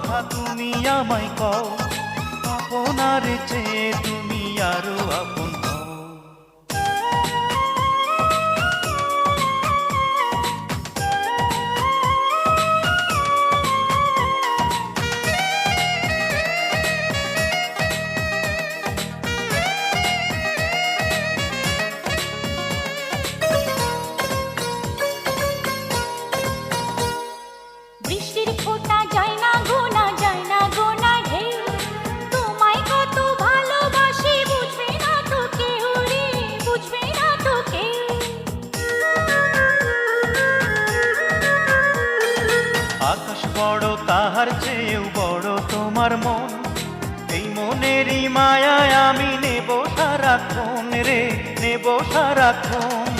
কথা তুমি আমায় কও, আপনার চেয়ে তুমি আরো আপন হও। বৃষ্টির ফোঁটা যায় না গোনা, যায় না গোনা ঢেউ, তোমায় কত ভালোবাসি বুঝবে না তো কেউ রে, বুঝবে না তো কেউ। আকাশ বড় তাহার চেয়েও বড় তোমার মন, এই মনেরই মায়ায় আমি নেব সারাক্ষণ রে, নেব সারাক্ষণ।